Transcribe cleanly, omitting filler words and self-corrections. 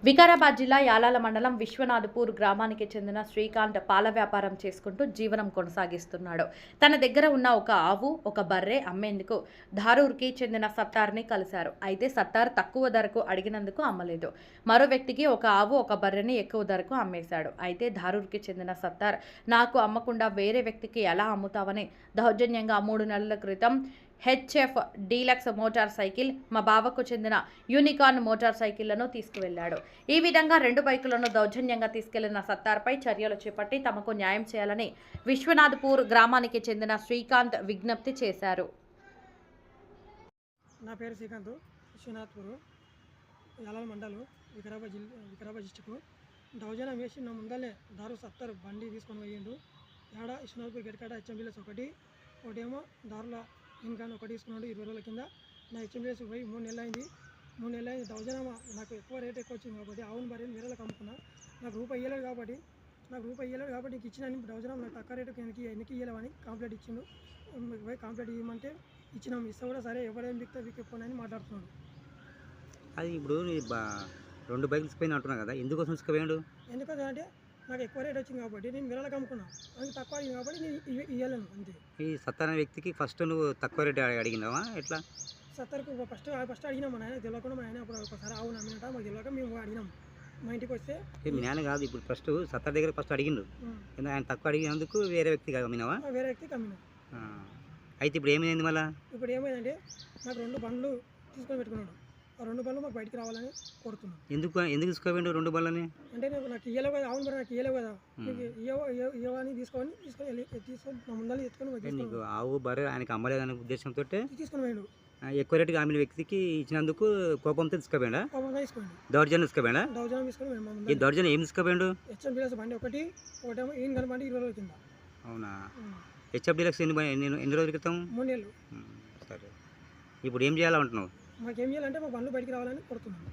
వికారాబాద్ జిల్లా యాలాల మండలం విశ్వనాథపూర్ గ్రామానికి చెందిన శ్రీకాంత్ పాల వ్యాపారం చేసుకుంటూ జీవనం కొనసాగిస్తున్నాడు. తన దగ్గర ఉన్న ఒక ఆవు, ఒక బర్రె అమ్మేందుకు ధారూర్కి చెందిన సత్తార్ని కలిశారు. అయితే సత్తార్ తక్కువ ధరకు అడిగినందుకు అమ్మలేదు. మరో వ్యక్తికి ఒక ఆవు, ఒక బర్రెని ఎక్కువ ధరకు అమ్మేశాడు. అయితే ధారూర్కి చెందిన సత్తార్, నాకు అమ్మకుండా వేరే వ్యక్తికి ఎలా అమ్ముతావని దౌర్జన్యంగా 3 నెలల క్రితం హెచ్ఎఫ్ డీలక్స్ మోటార్ సైకిల్, మా బావకు చెందిన యూనికార్న్ మోటార్ సైకిళ్లను తీసుకువెళ్లాడు. ఈ విధంగా 2 బైకులను దౌర్జన్యంగా తీసుకెళ్లిన సత్తార్పై చర్యలు చేపట్టి తమకు న్యాయం చేయాలని విశ్వనాథపూర్ గ్రామానికి చెందిన శ్రీకాంత్ విజ్ఞప్తి చేశారు. నా పేరు శ్రీకాంత్, విశ్వనాథపూర్, యాలాల మండలం, వికారాబాద్ డిస్టిక్. దౌర్జన్యం వేసి నా ముందలే దారు సత్తారు బండి తీసుకొని పోయిండు. ఏడ విశ్వనాథపూర్ గెటకాడ హెచ్ఎంబీఎస్ ఒకటేమో దారుల ఇన్కాన్ ఒకటి తీసుకున్నాడు 20 రోజుల కింద. నా హెచ్ఎంబీఎస్ పోయి 3 నెలలు అయింది. దౌర్జన్యం నాకు ఎక్కువ రేట్ ఎక్కువ వచ్చింది కాబట్టి ఆవును భార్యను వేరేలకు అమ్ముకున్నా. నాకు రూపాయి ఇవ్వలేదు కాబట్టి నీకు ఇచ్చిన దౌర్జన్యం నాకు తక్కువ రేటుకి ఎన్నికి ఇవ్వలేవని కంప్లైంట్ ఇచ్చిండు. పోయి కంప్లైంట్ ఇవ్వమంటే ఇచ్చినాం. ఇస్తా కూడా సరే ఎవరేం విక్కపోనని మాట్లాడుతున్నాడు. అది ఇప్పుడు 2 బైకులు తీసుకుపోయిన అంటున్నా కదా, ఎందుకోసం తీసుకుపోయాడు? ఎందుకంటే నాకు ఎక్కువ రేట్ వచ్చింది కాబట్టి నేను వేరేలకు అమ్ముకున్నాను. అది తక్కువ అయింది కాబట్టి నేను ఇవ్వలేను అంతే. ఈ సత్తార్ అనే వ్యక్తికి ఫస్ట్ నువ్వు తక్కువ రేట్ అడిగినావా ఎట్లా? సత్తర్కు ఫస్ట్ అడిగినాం. మన ఆయన తెలియకుండా మన ఆయన అప్పుడు ఒకసారి ఆవు నమ్మినట్ట మాకు తెలియక మేము అడిగినాం. మా ఇంటికి వస్తే మీ నాన్న కాదు, ఇప్పుడు ఫస్ట్ సత్తార్ దగ్గర ఫస్ట్ అడిగిండు. ఆయన తక్కువ అడిగినందుకు వేరే వ్యక్తికి అమ్మినావా? వేరే వ్యక్తికి అమ్మినాం. అయితే ఇప్పుడు ఏమైంది మళ్ళీ? ఇప్పుడు ఏమైందంటే నాకు 2 బండ్లు తీసుకొని పెట్టుకున్నాడు. ఆ 2 బండ్లు మాకు బయటికి రావాలని కోరుతున్నాను. ఎందుకు తీసుకోవేండు 2 బండ్లని? అంటే నాకు ఇయ్యలేవు కదా, అవును మరి నాకు ఇయ్యలేవు కదా, నీకు ఇవ్వని తీసుకొని నా ముందర తీసుకొని నీకు ఆవు బర్రె ఆయనకి అమ్మలేదనే ఉద్దేశంతో తీసుకొని పోయాడు. ఎక్కువ రేటుగా అమ్మిన వ్యక్తికి ఇచ్చినందుకు కోపంతో తీసుకుపోయాడా? దౌర్జన్యం తీసుకుపోయాడా? దౌర్జన్యం తీసుకొని ఈ దౌర్జన్యం ఏం తీసుకుపోయాడు? హెచ్ఎంబీఎస్ బండి ఒకటేమో ఈయన కన బండి 20 రోజుల కింద. అవునా? హెచ్ఎఫ్ డీలక్స్ ఎన్ని రోజుల క్రితం? 3 నెలలు. సరే, ఇప్పుడు ఏం చేయాలంటున్నావు? మాకేం చేయాలంటే మా బండ్లు బయటికి రావాలని కోరుతున్నాను.